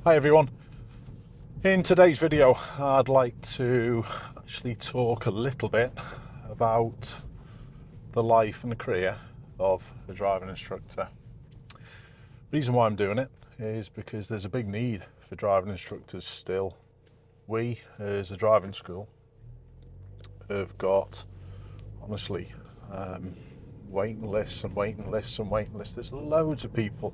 Hi everyone. In today's video I'd like to actually talk a little bit about the life and the career of a driving instructor. The reason why I'm doing it is because there's a big need for driving instructors still. We as a driving school have got, honestly, waiting lists and waiting lists and waiting lists. There's loads of people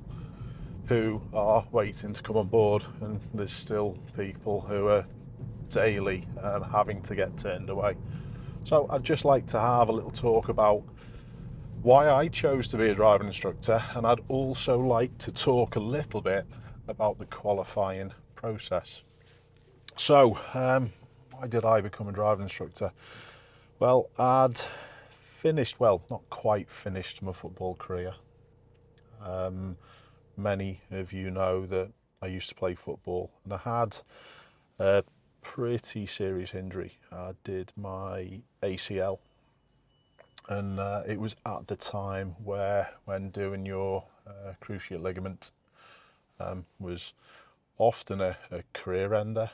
who are waiting to come on board, and there's still people who are daily having to get turned away. So I'd just like to have a little talk about why I chose to be a driving instructor, and I'd also like to talk a little bit about the qualifying process. So why did I become a driving instructor? Well, I'd finished, well, not quite finished my football career. Many of you know that I used to play football, and I had a pretty serious injury. I did my ACL, and it was at the time when doing your cruciate ligament was often a career ender.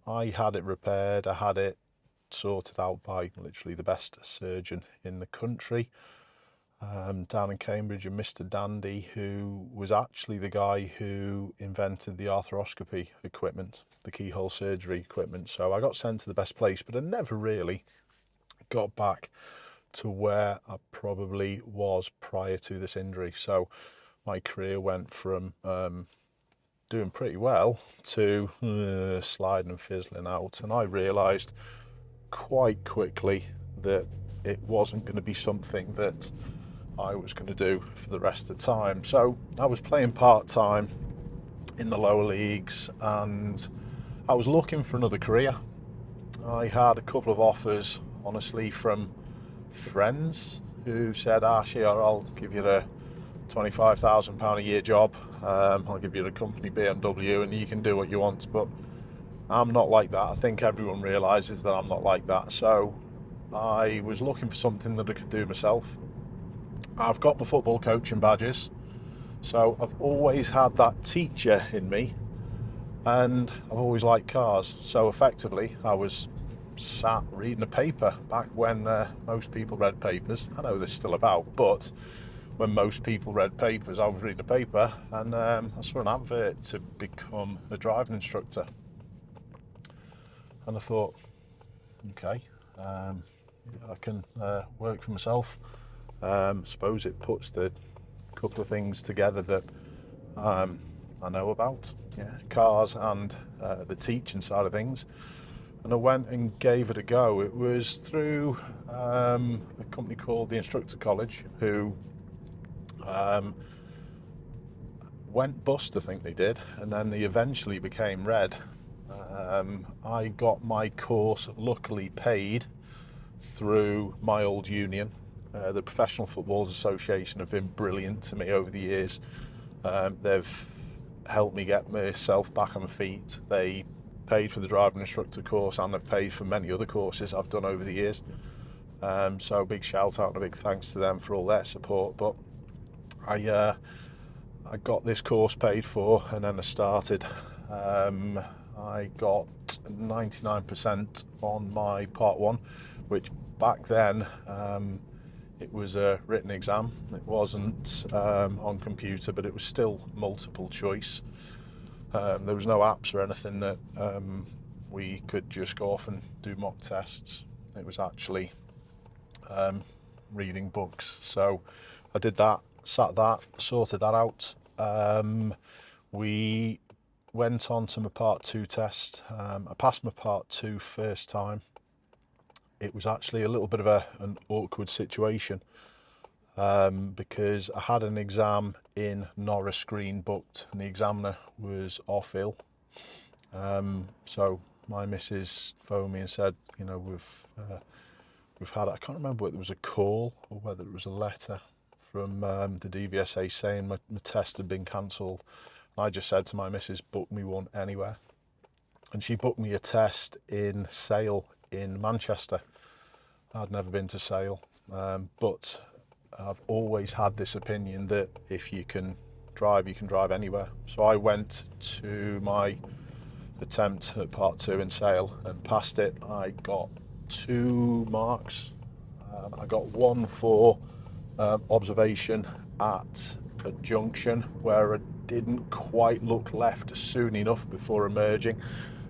I had it repaired, I had it sorted out by literally the best surgeon in the country. Down in Cambridge, and Mr. Dandy, who was actually the guy who invented the arthroscopy equipment, the keyhole surgery equipment. So I got sent to the best place, but I never really got back to where I probably was prior to this injury. So my career went from doing pretty well to sliding and fizzling out, and I realised quite quickly that it wasn't going to be something that I was going to do for the rest of the time. So I was playing part-time in the lower leagues, and I was looking for another career. I had a couple of offers, honestly, from friends who said, I'll give you the £25,000 a year job, I'll give you the company BMW and you can do what you want. But I'm not like that. I think everyone realises that I'm not like that. So I was looking for something that I could do myself. I've got my football coaching badges, so I've always had that teacher in me, and I've always liked cars. So effectively I was sat reading a paper back when most people read papers. I know they're still about, but when most people read papers, I was reading a paper, and I saw an advert to become a driving instructor, and I thought, okay, I can work for myself. Suppose it puts the couple of things together that I know about, cars and the teaching side of things. And I went and gave it a go. It was through a company called the Instructor College, who went bust, I think they did, and then they eventually became red. I got my course luckily paid through my old union. The Professional Footballers Association have been brilliant to me over the years. They've helped me get myself back on my feet. They paid for the driving instructor course, and they've paid for many other courses I've done over the years. So big shout out and a big thanks to them for all their support. But I got this course paid for, and then I started. I got 99% on my part one, which back then it was a written exam. It wasn't on computer, but it was still multiple choice. There was no apps or anything that we could just go off and do mock tests. It was actually reading books. So I did that, sat that, sorted that out. We went on to my part two test. I passed my part two first time. It was actually a little bit of an awkward situation because I had an exam in Norris Green booked, and the examiner was off ill. So my missus phoned me and said, we've had, I can't remember whether it was a call or whether it was a letter from the DVSA saying my test had been cancelled. I just said to my missus, book me one anywhere. And she booked me a test in Sale in Manchester. I'd never been to Sale, but I've always had this opinion that if you can drive, you can drive anywhere. So I went to my attempt at part 2 in Sale and passed it. I got 2 marks. I got 1 for observation at a junction where I didn't quite look left soon enough before emerging,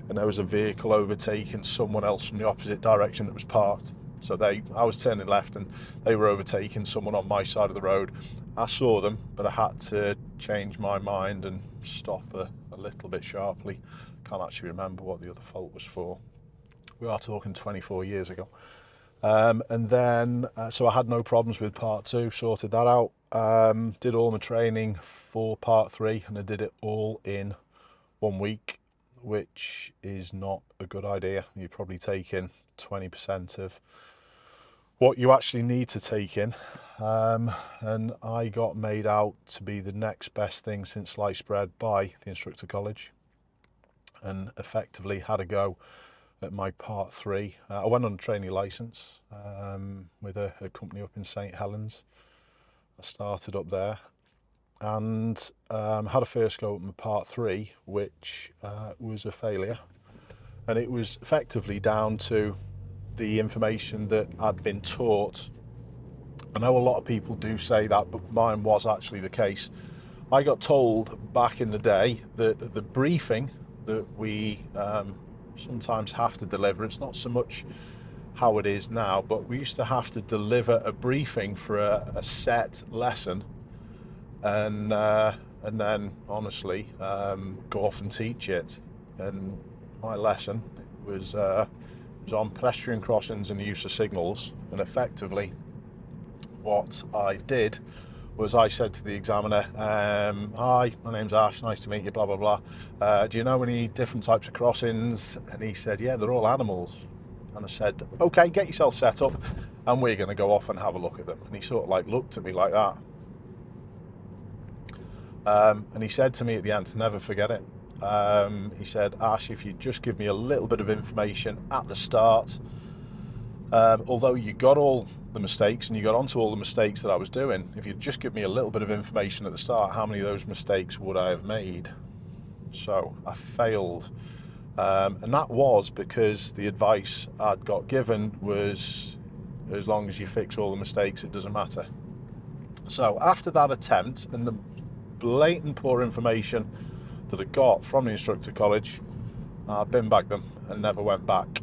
and there was a vehicle overtaking someone else from the opposite direction that was parked. So I was turning left and they were overtaking someone on my side of the road. I saw them, but I had to change my mind and stop a little bit sharply. Can't actually remember what the other fault was for. We are talking 24 years ago. And then, so I had no problems with part 2, sorted that out. Did all my training for part 3, and I did it all in 1 week, which is not a good idea. You're probably taking 20% of what you actually need to take in. And I got made out to be the next best thing since sliced bread by the instructor college, and effectively had a go at my part 3. I went on a trainee license with a company up in St Helens. I started up there and had a first go at my part 3, which was a failure. And it was effectively down to the information that I'd been taught. I know a lot of people do say that, but mine was actually the case. I got told back in the day that the briefing that we sometimes have to deliver, it's not so much how it is now, but we used to have to deliver a briefing for a set lesson, and then honestly go off and teach it. And my lesson was on pedestrian crossings and the use of signals, and effectively what I did was I said to the examiner, hi, my name's Ash, nice to meet you, blah, blah, blah. Do you know any different types of crossings? And he said, yeah, they're all animals. And I said, okay, get yourself set up and we're going to go off and have a look at them. And he sort of like looked at me like that. And he said to me at the end, never forget it. He said, Ash, if you just give me a little bit of information at the start, although you got all the mistakes and you got onto all the mistakes that I was doing, if you'd just give me a little bit of information at the start, how many of those mistakes would I have made? So I failed. And that was because the advice I'd got given was, as long as you fix all the mistakes, it doesn't matter. So after that attempt and the blatant poor information that I got from the instructor college, I bin bagged them and never went back.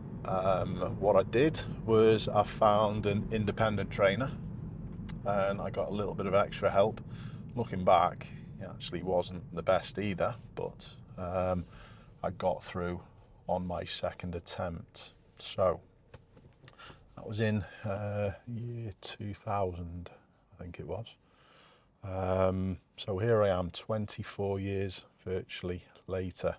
What I did was I found an independent trainer and I got a little bit of extra help. Looking back, it actually wasn't the best either, but I got through on my second attempt. So that was in year 2000, I think it was. So here I am 24 years virtually later,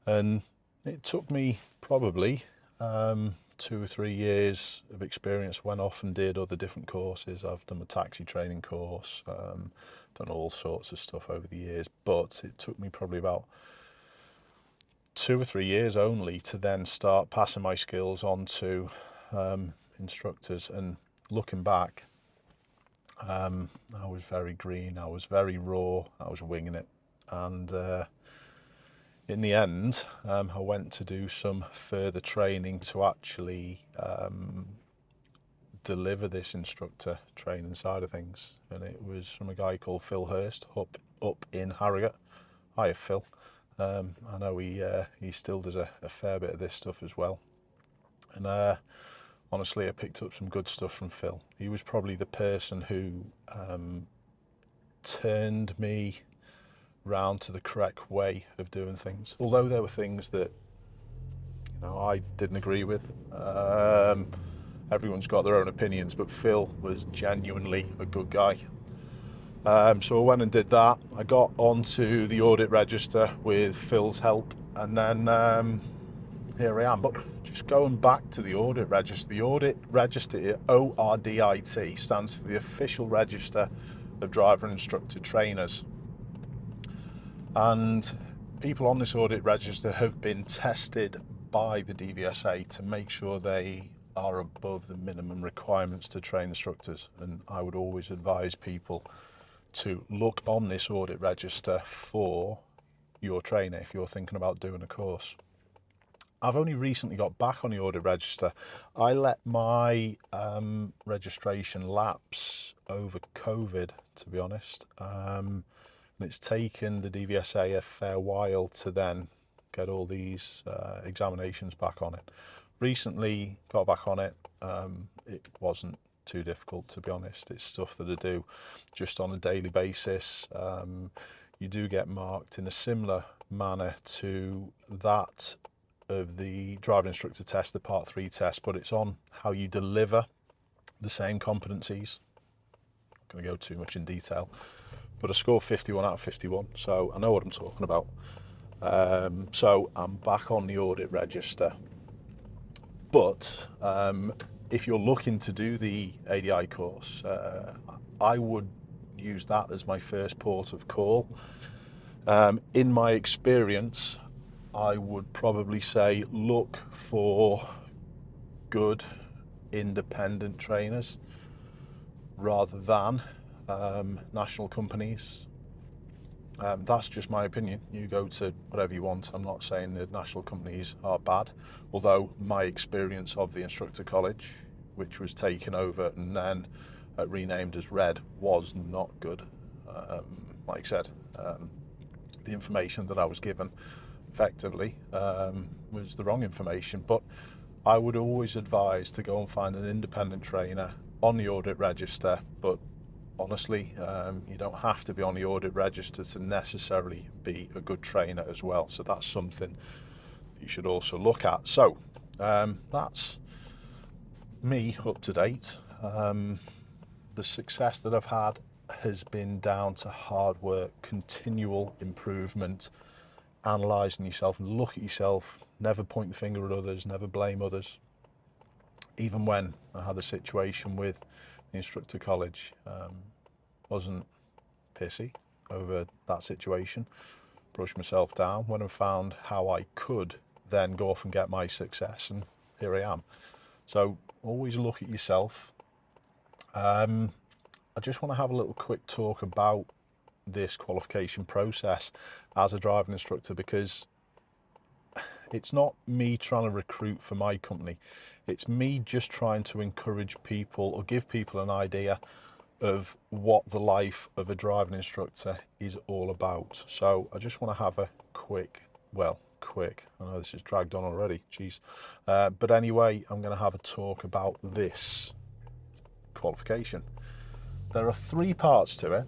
and it took me probably 2 or 3 years of experience. Went off and did other different courses. I've done a taxi training course, done all sorts of stuff over the years, but it took me probably about 2 or 3 years only to then start passing my skills on to instructors. And looking back, I was very green, I was very raw, I was winging it, and in the end, I went to do some further training to actually deliver this instructor training side of things, and it was from a guy called Phil Hurst up in Harrogate. Hiya, Phil. I know he still does a fair bit of this stuff as well, and honestly, I picked up some good stuff from Phil. He was probably the person who turned me round to the correct way of doing things. Although there were things that I didn't agree with. Everyone's got their own opinions, but Phil was genuinely a good guy. So I went and did that. I got onto the audit register with Phil's help, and then here I am. But just going back to the audit register, ORDIT, stands for the Official Register of Driver and Instructor Trainers. And people on this audit register have been tested by the DVSA to make sure they are above the minimum requirements to train instructors. And I would always advise people to look on this audit register for your trainer if you're thinking about doing a course. I've only recently got back on the audit register. I let my registration lapse over COVID, to be honest. And it's taken the DVSA a fair while to then get all these examinations back on it. Recently got back on it. It wasn't too difficult, to be honest. It's stuff that I do just on a daily basis. You do get marked in a similar manner to that of the driving instructor test, the part 3 test, but it's on how you deliver the same competencies. I'm not going to go too much in detail, but I scored 51 out of 51, so I know what I'm talking about. So I'm back on the audit register. But if you're looking to do the ADI course, I would use that as my first port of call. In my experience, I would probably say look for good independent trainers rather than national companies. That's just my opinion. You go to whatever you want. I'm not saying that national companies are bad, although my experience of the instructor college, which was taken over and then renamed as Red, was not good. Like I said, the information that I was given effectively was the wrong information, but I would always advise to go and find an independent trainer on the audit register. But honestly, you don't have to be on the audit register to necessarily be a good trainer as well, so that's something you should also look at. So that's me up to date. The success that I've had has been down to hard work, continual improvement, analysing yourself and look at yourself, never point the finger at others, never blame others. Even when I had a situation with the instructor college, wasn't pissy over that situation, brushed myself down when I found how I could then go off and get my success, and here I am. So always look at yourself. I just want to have a little quick talk about this qualification process as a driving instructor, because it's not me trying to recruit for my company. It's me just trying to encourage people or give people an idea of what the life of a driving instructor is all about. So I just want to have a quick, I know this is dragged on already, geez. But anyway, I'm going to have a talk about this qualification. There are 3 parts to it.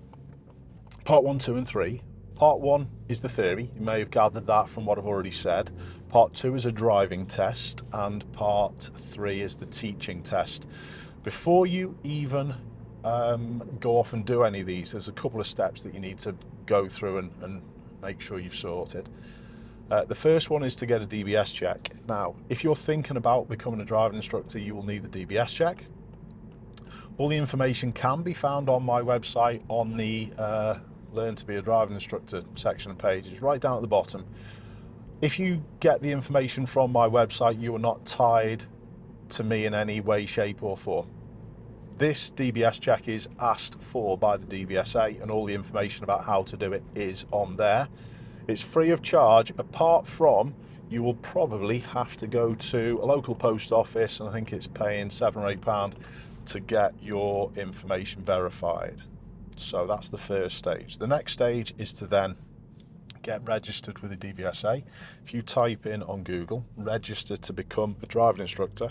Part 1, 2 and 3. Part 1 is the theory. You may have gathered that from what I've already said. Part 2 is a driving test, and part 3 is the teaching test. Before you even go off and do any of these, there's a couple of steps that you need to go through and make sure you've sorted. The first one is to get a DBS check. Now, if you're thinking about becoming a driving instructor, you will need the DBS check. All the information can be found on my website on the Learn to be a Driving Instructor section of pages, right down at the bottom. If you get the information from my website, you are not tied to me in any way, shape or form. This DBS check is asked for by the DVSA, and all the information about how to do it is on there. It's free of charge, apart from you will probably have to go to a local post office, and I think it's paying £7 or £8 to get your information verified. So that's the first stage. The next stage is to then get registered with the DVSA. If you type in on Google, register to become a driving instructor,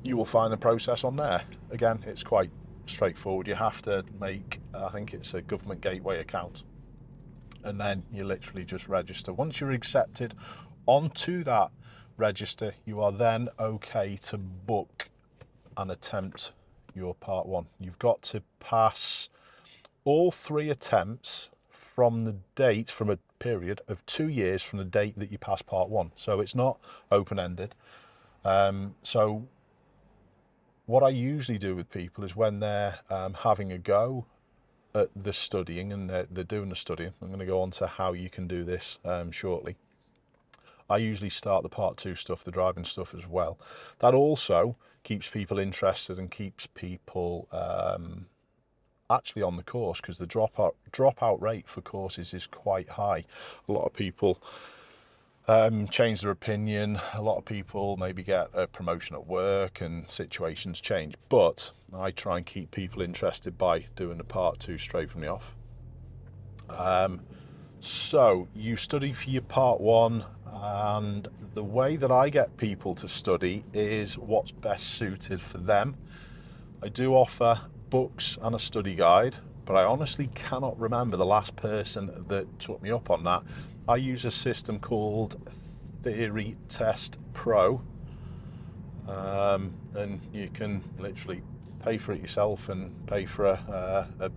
you will find the process on there. Again, it's quite straightforward. You have to make, I think it's a government gateway account, and then you literally just register. Once you're accepted onto that register, you are then okay to book and attempt your part 1. You've got to pass all 3 attempts from a period of 2 years from the date that you pass part 1. So it's not open-ended. So what I usually do with people is when they're having a go at the studying and they're doing the studying, I'm going to go on to how you can do this shortly. I usually start the part 2 stuff, the driving stuff as well. That also keeps people interested and keeps people actually on the course, because the dropout rate for courses is quite high. A lot of people change their opinion. A lot of people maybe get a promotion at work and situations change, but I try and keep people interested by doing the part 2 straight from the off. So you study for your part 1, and the way that I get people to study is what's best suited for them. I do offer books and a study guide, but I honestly cannot remember the last person that took me up on that. I use a system called Theory Test Pro, and you can literally pay for it yourself and pay for a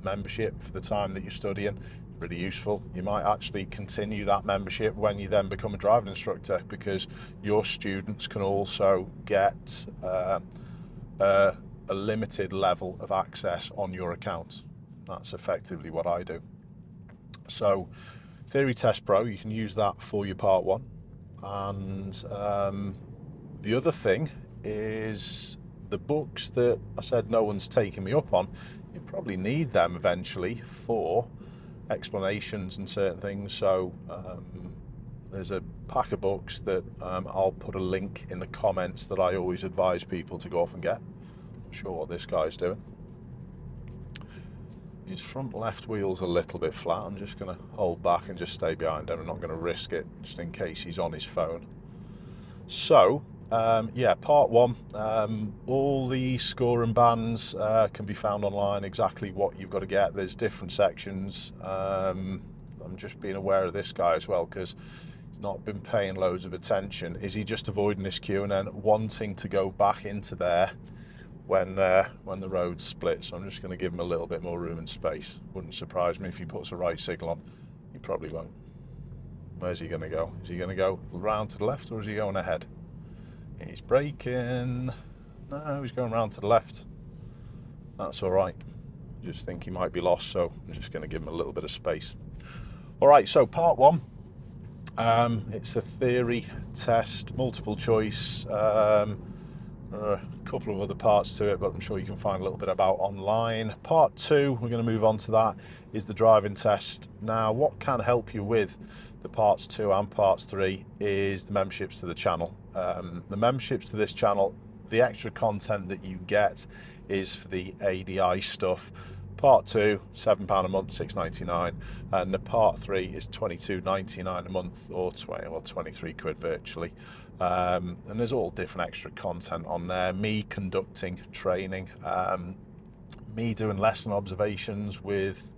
membership for the time that you're studying. It's really useful. You might actually continue that membership when you then become a driving instructor, because your students can also get a limited level of access on your account. That's effectively what I do. So Theory Test Pro, you can use that for your part 1. And the other thing is the books that I said no one's taken me up on. You probably need them eventually for explanations and certain things. So there's a pack of books that I'll put a link in the comments that I always advise people to go off and get. Not sure what this guy's doing. His front left wheel's a little bit flat. I'm just going to hold back and just stay behind him. I'm not going to risk it, just in case he's on his phone. So, yeah, part 1. All the scoring bands can be found online, exactly what you've got to get. There's different sections. I'm just being aware of this guy as well, because he's not been paying loads of attention. Is he just avoiding this queue and then wanting to go back into there when the road splits? So I'm just going to give him a little bit more room and space. Wouldn't surprise me if he puts a right signal on. He probably won't. Where's he going to go? Is he going to go round to the left, or is he going ahead? He's braking. No, he's going round to the left. That's all right. Just think he might be lost, so I'm just going to give him a little bit of space. All right, so part 1. It's a theory test, multiple choice. A couple of other parts to it, but I'm sure you can find a little bit about online. Part 2, we're going to move on to that, is the driving test. Now, what can help you with the parts 2 and parts 3 is the memberships to the channel. The memberships to this channel, the extra content that you get is for the ADI stuff. Part 2, £7 a month, £6.99, and the part 3 is £22.99 a month, or 23 quid virtually. And there's all different extra content on there. Me conducting training, me doing lesson observations with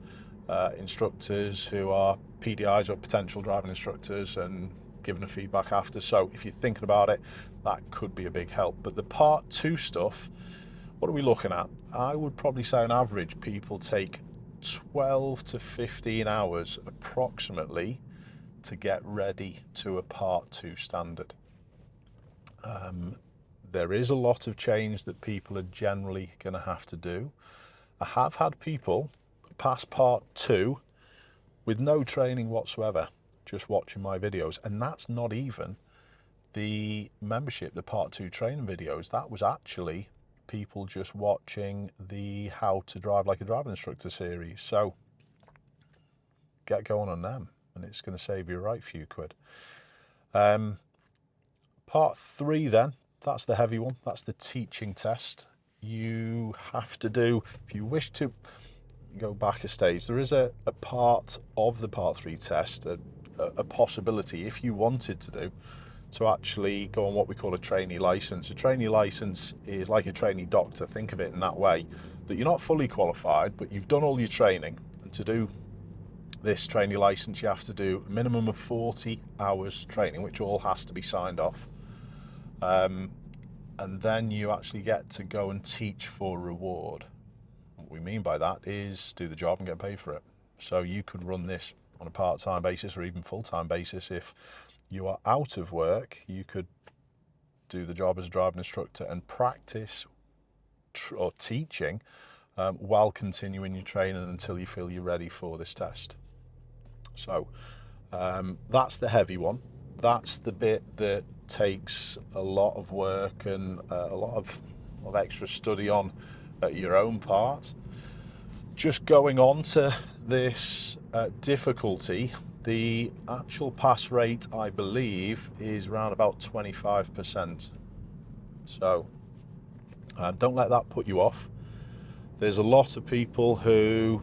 instructors who are PDIs or potential driving instructors, and giving the feedback after. So if you're thinking about it, that could be a big help. But the part 2 stuff, what are we looking at? I would probably say on average people take 12 to 15 hours approximately to get ready to a part 2 standard. There is a lot of change that people are generally going to have to do. I have had people pass part 2 with no training whatsoever, just watching my videos, and that's not even the membership, the part 2 training videos. That was actually people just watching the How to Drive Like a Driving Instructor series. So get going on them, and it's going to save you a right few quid. Part 3 then, that's the heavy one. That's the teaching test. You have to do, if you wish to go back a stage, there is a part of the part 3 test, a possibility, if you wanted to do, to actually go on what we call a trainee license. A trainee license is like a trainee doctor. Think of it in that way, that you're not fully qualified, but you've done all your training. And to do this trainee license, you have to do a minimum of 40 hours training, which all has to be signed off. And then you actually get to go and teach for reward. What we mean by that is do the job and get paid for it. So you could run this on a part-time basis or even full-time basis. If you are out of work, you could do the job as a driving instructor and practice or teaching while continuing your training until you feel you're ready for this test. So that's the heavy one. That's the bit that takes a lot of work and a lot of extra study on your own part. Just going on to this difficulty, the actual pass rate, I believe, is around about 25%. So don't let that put you off. There's a lot of people who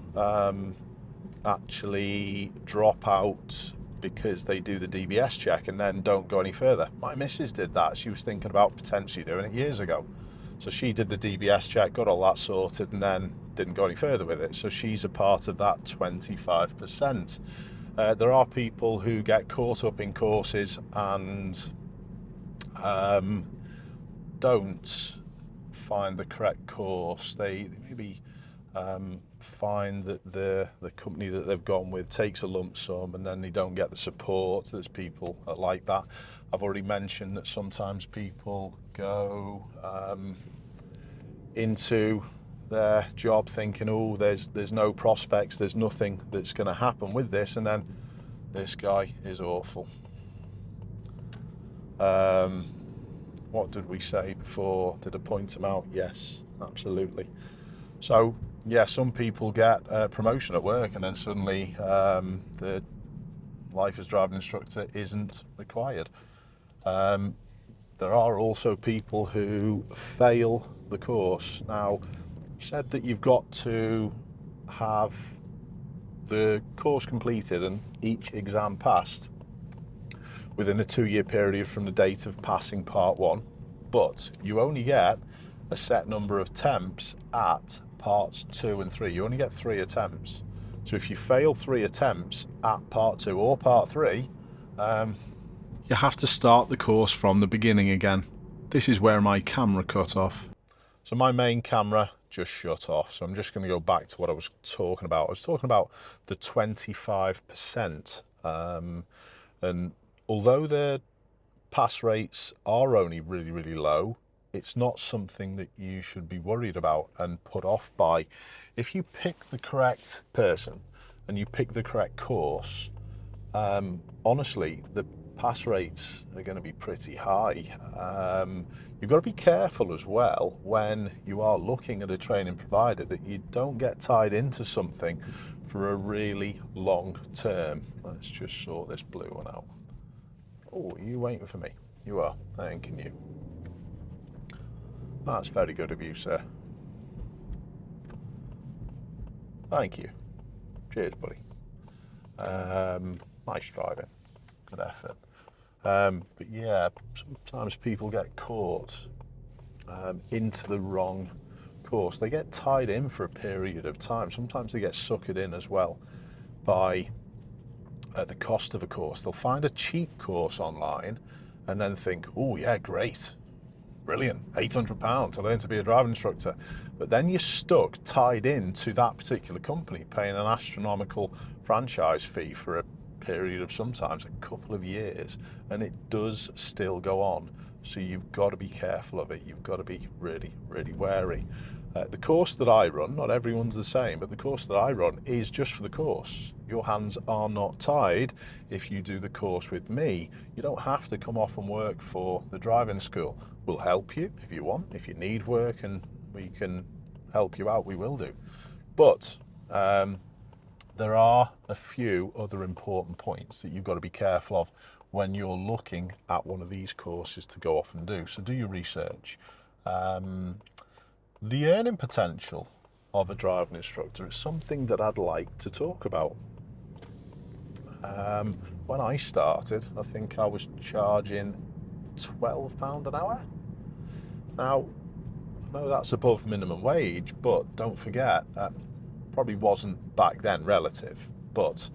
actually drop out because they do the DBS check and then don't go any further. My missus did that. She was thinking about potentially doing it years ago. So she did the DBS check, got all that sorted, and then didn't go any further with it. So she's a part of that 25%. There are people who get caught up in courses and don't find the correct course. They maybe find that the company that they've gone with takes a lump sum and then they don't get the support. There's people that like that. I've already mentioned that sometimes people go into their job thinking, oh, there's no prospects, there's nothing that's going to happen with this, and then this guy is awful. What did we say before? Did I point him out? Yes, absolutely. So yeah, some people get a promotion at work and then suddenly the life as driving instructor isn't required. There are also people who fail the course. Now, I've said that you've got to have the course completed and each exam passed within a 2-year period from the date of passing part 1, but you only get a set number of attempts at parts 2 and 3. You only get 3 attempts. So if you fail 3 attempts at part 2 or part 3, you have to start the course from the beginning again. This is where my camera cut off. So my main camera just shut off. So I'm just going to go back to what I was talking about. I was talking about the 25%. And although the pass rates are only really, really low, it's not something that you should be worried about and put off by. If you pick the correct person and you pick the correct course, honestly, the pass rates are going to be pretty high. You've got to be careful as well when you are looking at a training provider that you don't get tied into something for a really long term. Let's just sort this blue one out. Oh, are you waiting for me? You are. Thanking you. That's very good of you, sir. Thank you. Cheers, buddy. Nice driving. Good effort. But yeah, sometimes people get caught into the wrong course. They get tied in for a period of time. Sometimes they get suckered in as well by the cost of a course. They'll find a cheap course online and then think, oh yeah, great, brilliant, £800 to learn to be a driving instructor. But then you're stuck, tied in to that particular company, paying an astronomical franchise fee for a period of sometimes a couple of years, and it does still go on. So you've got to be careful of it. You've got to be really, really wary. The course that I run, not everyone's the same, but the course that I run is just for the course. Your hands are not tied. If you do the course with me, you don't have to come off and work for the driving school. We'll help you if you want. If you need work and we can help you out, we will do. But there are a few other important points that you've got to be careful of when you're looking at one of these courses to go off and do. So do your research. The earning potential of a driving instructor is something that I'd like to talk about. When I started, I think I was charging £12 an hour. Now, I know that's above minimum wage, but don't forget, probably wasn't back then relative, but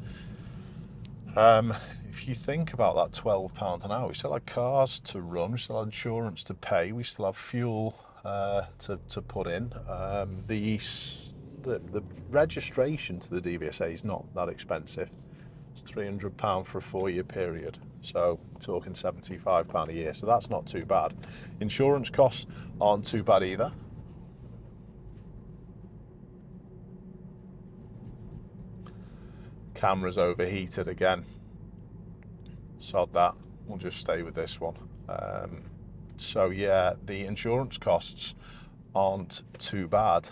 if you think about that £12 an hour, we still had cars to run, we still had insurance to pay, we still have fuel to put in. The registration to the DVSA is not that expensive. It's £300 for a 4-year period, so talking £75 a year, so that's not too bad. Insurance costs aren't too bad either. Camera's overheated again. Sod that, we'll just stay with this one. So yeah, the insurance costs aren't too bad.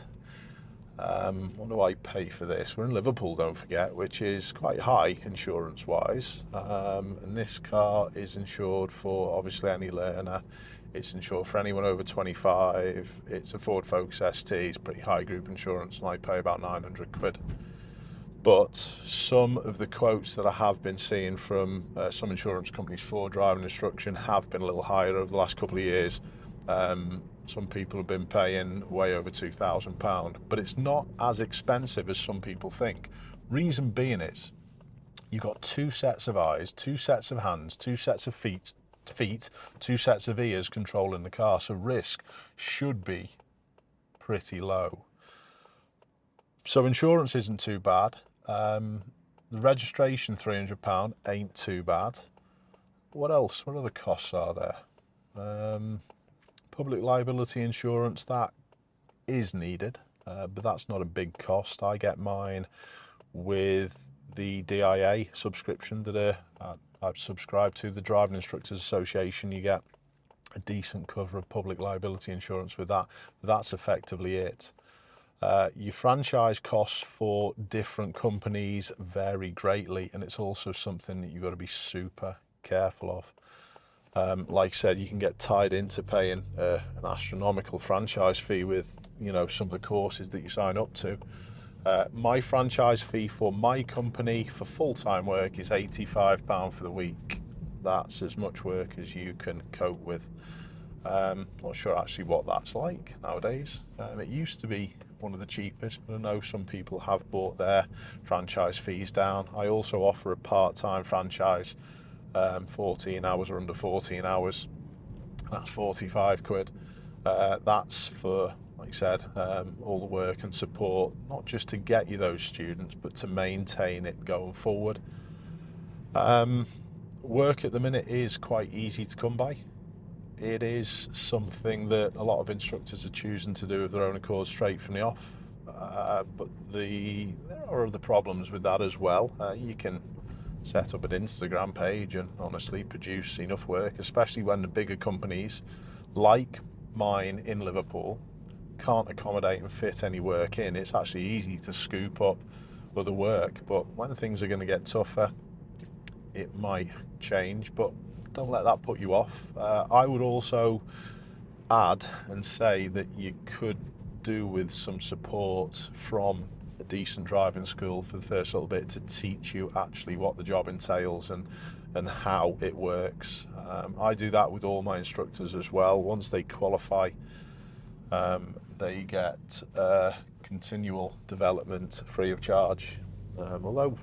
What do I pay for this? We're in Liverpool, don't forget, which is quite high insurance-wise. And this car is insured for obviously any learner. It's insured for anyone over 25. It's a Ford Focus ST. It's pretty high group insurance, and I pay about 900 quid. But some of the quotes that I have been seeing from some insurance companies for driving instruction have been a little higher over the last couple of years. Some people have been paying way over £2,000, but it's not as expensive as some people think. Reason being is you've got two sets of eyes, two sets of hands, two sets of feet, two sets of ears controlling the car, so risk should be pretty low. So insurance isn't too bad. The registration, £300, ain't too bad. What else? What other costs are there? Public liability insurance, that is needed, but that's not a big cost. I get mine with the DIA subscription that I've subscribed to, the Driving Instructors Association. You get a decent cover of public liability insurance with that, but that's effectively it. Your franchise costs for different companies vary greatly, and it's also something that you've got to be super careful of. Like I said, you can get tied into paying an astronomical franchise fee with, you know, some of the courses that you sign up to. My franchise fee for my company for full-time work is £85 for the week. That's as much work as you can cope with. Not sure actually what that's like nowadays. It used to be one of the cheapest, but I know some people have brought their franchise fees down. I also offer a part-time franchise, 14 hours or under 14 hours. That's 45 quid. That's for, like I said, all the work and support, not just to get you those students, but to maintain it going forward. Work at the minute is quite easy to come by. It is something that a lot of instructors are choosing to do of their own accord straight from the off. But there are other problems with that as well. You can set up an Instagram page and honestly produce enough work, especially when the bigger companies like mine in Liverpool can't accommodate and fit any work in. It's actually easy to scoop up other work, but when things are going to get tougher, it might change, but don't let that put you off. I would also add and say that you could do with some support from a decent driving school for the first little bit to teach you actually what the job entails and how it works. I do that with all my instructors as well. Once they qualify, they get continual development free of charge, although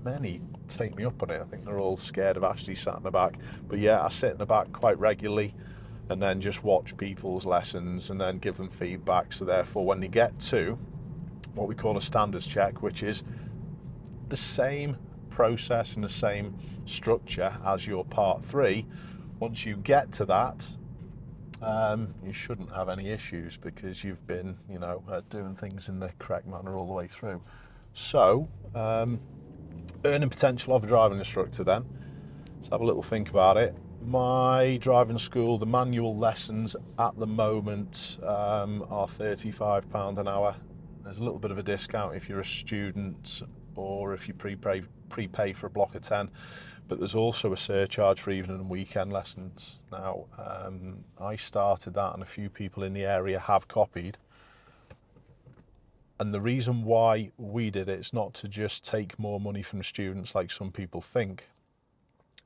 many take me up on it. I think they're all scared of Ashley sat in the back, but yeah, I sit in the back quite regularly and then just watch people's lessons and then give them feedback. So therefore, when they get to what we call a standards check, which is the same process and the same structure as your part 3, once you get to that, you shouldn't have any issues because you've been, you know, doing things in the correct manner all the way through. So earning potential of a driving instructor then. Let's have a little think about it. My driving school, the manual lessons at the moment are £35 an hour. There's a little bit of a discount if you're a student or if you prepay for a block of 10, but there's also a surcharge for evening and weekend lessons. Now, I started that and a few people in the area have copied. And the reason why we did it is not to just take more money from students like some people think.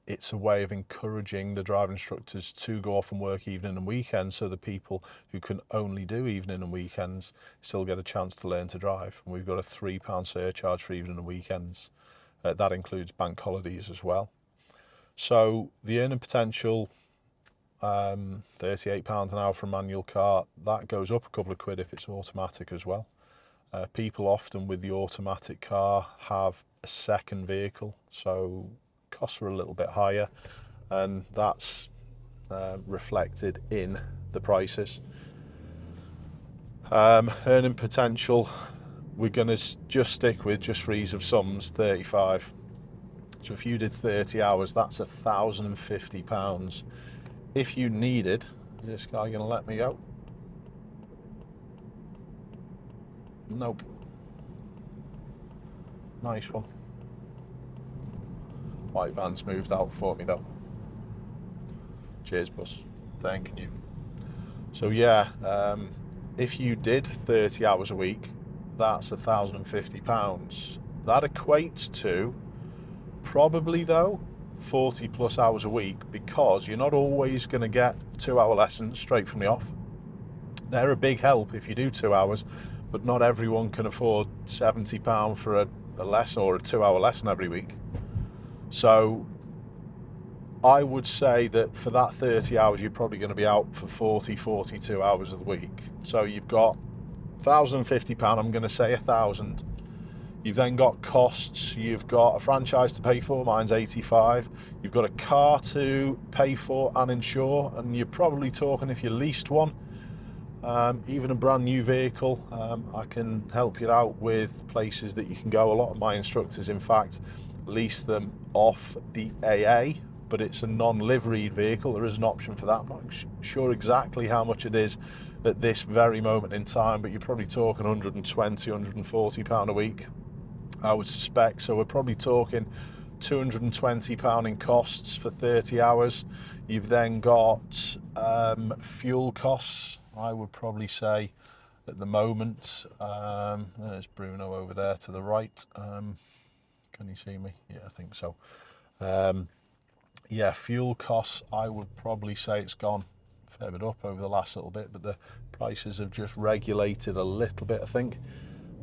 It's a way of encouraging the driving instructors to go off and work evening and weekends, so the people who can only do evening and weekends still get a chance to learn to drive. And we've got a £3 surcharge for evening and weekends. That includes bank holidays as well. So the earning potential, £38 an hour for a manual car, that goes up a couple of quid if it's automatic as well. People often with the automatic car have a second vehicle, so costs are a little bit higher, and that's reflected in the prices. Earning potential, we're going to just stick with, just for ease of sums, 35. So if you did 30 hours, that's £1,050. If you needed, is this guy going to let me go? Nope. Nice one. White van's moved out for me though. Cheers, boss. Thank you. So yeah, if you did 30 hours a week, that's £1,050. That equates to probably though 40 plus hours a week, because you're not always going to get 2-hour lessons straight from the off. They're a big help if you do 2 hours, but not everyone can afford £70 for a lesson or a 2-hour lesson every week. So I would say that for that 30 hours, you're probably going to be out for 40, 42 hours of the week. So you've got £1,050, I'm going to say 1,000. You've then got costs. You've got a franchise to pay for, mine's 85. You've got a car to pay for and insure, and you're probably talking, if you leased one, even a brand new vehicle, I can help you out with places that you can go. A lot of my instructors, in fact, lease them off the AA, but it's a non-liveried vehicle. There is an option for that. I'm not sure exactly how much it is at this very moment in time, but you're probably talking £120, £140 a week, I would suspect. So we're probably talking £220 in costs for 30 hours. You've then got fuel costs, I would probably say at the moment. There's Bruno over there to the right. Can you see me? Yeah, I think so. Yeah, fuel costs, I would probably say it's gone a fair bit up over the last little bit, but the prices have just regulated a little bit, I think.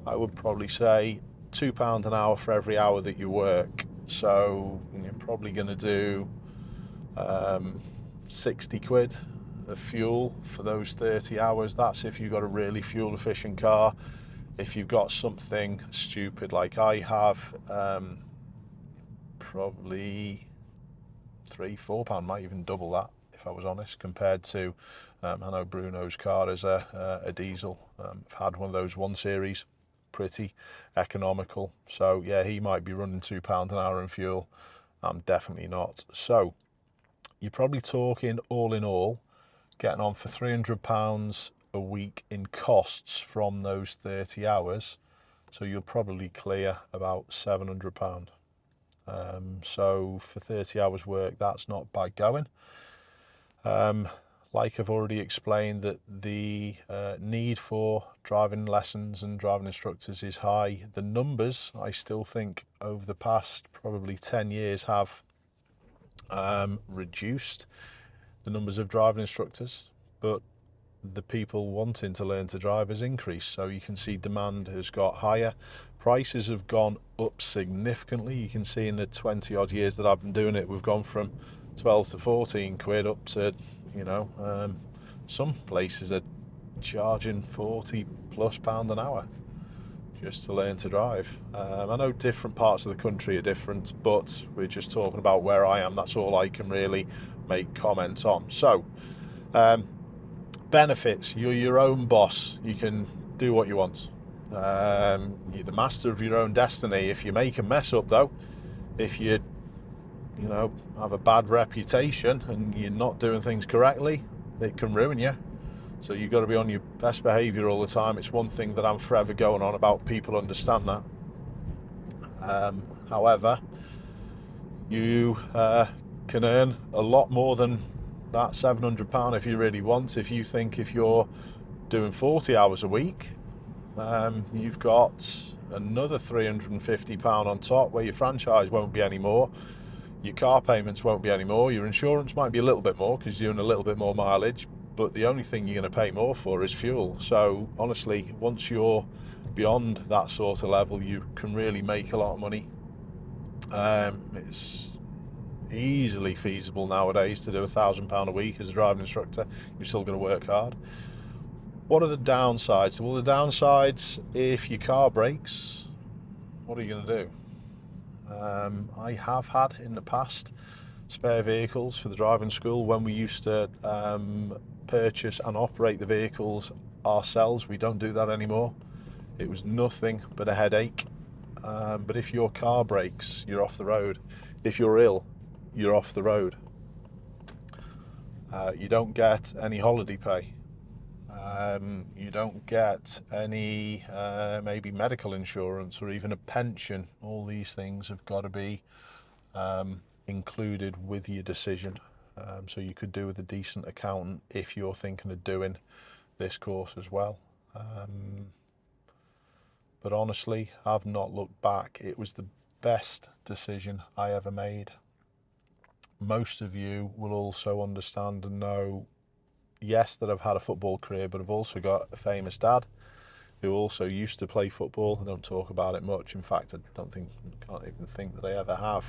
I would probably say £2 an hour for every hour that you work. So you're probably going to do 60 quid of fuel for those 30 hours. That's if you've got a really fuel efficient car. If you've got something stupid like I have, probably £3-4, might even double that if I was honest, compared to I know Bruno's car is a diesel. I've had one of those 1 Series, pretty economical. So yeah, he might be running £2 an hour in fuel. I'm definitely not. So you're probably talking all in all getting on for £300 a week in costs from those 30 hours. So you'll probably clear about £700. So for 30 hours work, that's not bad going. Like I've already explained, that the need for driving lessons and driving instructors is high. The numbers, I still think, over the past probably 10 years have reduced the numbers of driving instructors, but the people wanting to learn to drive has increased. So you can see demand has got higher. Prices have gone up significantly. You can see in the 20 odd years that I've been doing it, we've gone from 12 to 14 quid up to, you know, some places are charging £40+ an hour just to learn to drive. I know different parts of the country are different, but we're just talking about where I am. That's all I can really make comment on. So benefits: you're your own boss. You can do what you want. You're the master of your own destiny. If you make a mess up though, if you know, have a bad reputation and you're not doing things correctly, it can ruin you. So you've got to be on your best behaviour all the time. It's one thing that I'm forever going on about. People understand that. However, you can earn a lot more than that £700 if you really want. If you think if you're doing 40 hours a week, you've got another £350 on top, where your franchise won't be any more, your car payments won't be any more, your insurance might be a little bit more because you're doing a little bit more mileage, but the only thing you're going to pay more for is fuel. So honestly, once you're beyond that sort of level, you can really make a lot of money. It's easily feasible nowadays to do £1,000 a week as a driving instructor. You're still going to work hard. What are the downsides? Well, the downsides, if your car breaks, what are you going to do? I have had in the past spare vehicles for the driving school when we used to purchase and operate the vehicles ourselves. We don't do that anymore. It was nothing but a headache. But if your car breaks, you're off the road. If you're ill, you're off the road. You don't get any holiday pay. You don't get any maybe medical insurance or even a pension. All these things have got to be included with your decision. So you could do with a decent accountant if you're thinking of doing this course as well. But honestly, I've not looked back. It was the best decision I ever made. Most of you will also understand and know, yes, that I've had a football career, but I've also got a famous dad who also used to play football. I don't talk about it much. In fact, I can't even think that I ever have.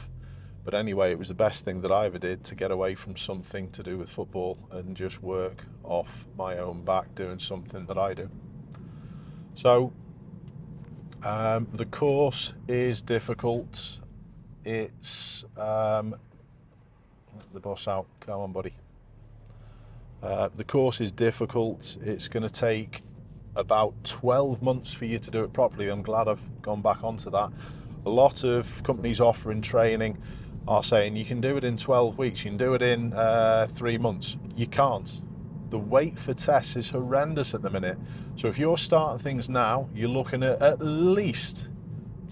But anyway, it was the best thing that I ever did to get away from something to do with football and just work off my own back doing something that I do. So the course is difficult. It's let the boss out. Come on, buddy. The course is difficult. It's going to take about 12 months for you to do it properly. I'm glad I've gone back onto that. A lot of companies offering training are saying you can do it in 12 weeks, you can do it in 3 months. You can't. The wait for tests is horrendous at the minute. So if you're starting things now, you're looking at least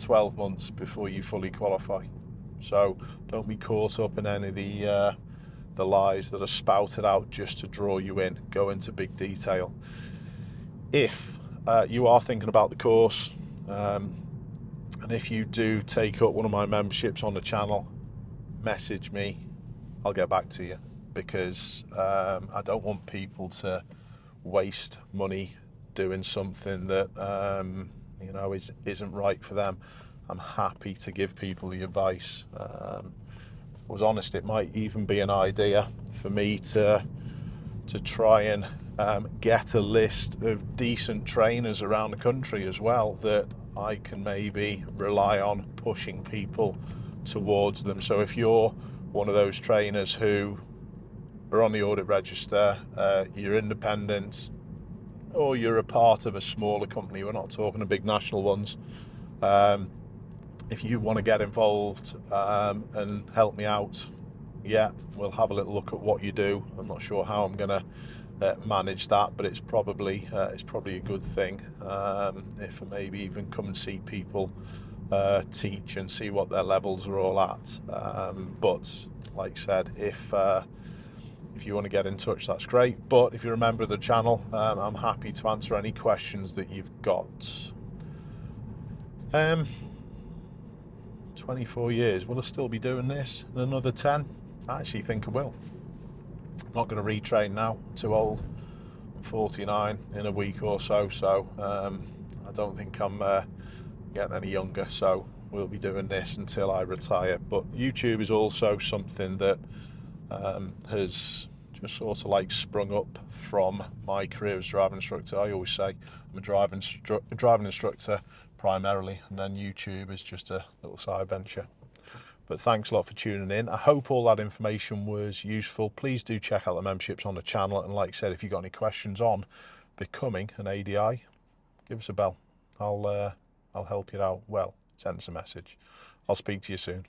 12 months before you fully qualify. So don't be caught up in any of the lies that are spouted out just to draw you in. Go into big detail. If you are thinking about the course, and if you do take up one of my memberships on the channel, message me. I'll get back to you, because I don't want people to waste money doing something that isn't right for them. I'm happy to give people the advice. I was honest, it might even be an idea for me to try and get a list of decent trainers around the country as well, that I can maybe rely on pushing people towards them. So if you're one of those trainers who are on the audit register, you're independent, or you're a part of a smaller company, we're not talking of big national ones, if you want to get involved and help me out, yeah, we'll have a little look at what you do. I'm not sure how I'm going to manage that, but it's probably a good thing if I maybe even come and see people teach and see what their levels are all at. But like I said, if you want to get in touch, that's great. But if you're a member of the channel, I'm happy to answer any questions that you've got. 24 years, will I still be doing this in another 10? I actually think I will. I'm not going to retrain now, I'm too old. I'm 49 in a week or so, I don't think I'm getting any younger, so we'll be doing this until I retire. But YouTube is also something that has just sort of like sprung up from my career as a driving instructor. I always say I'm a driving instructor primarily, and then YouTube is just a little side venture. But thanks a lot for tuning in. I hope all that information was useful. Please do check out the memberships on the channel, and like I said, if you've got any questions on becoming an ADI, give us a bell. I'll help you out. Well, send us a message. I'll speak to you soon.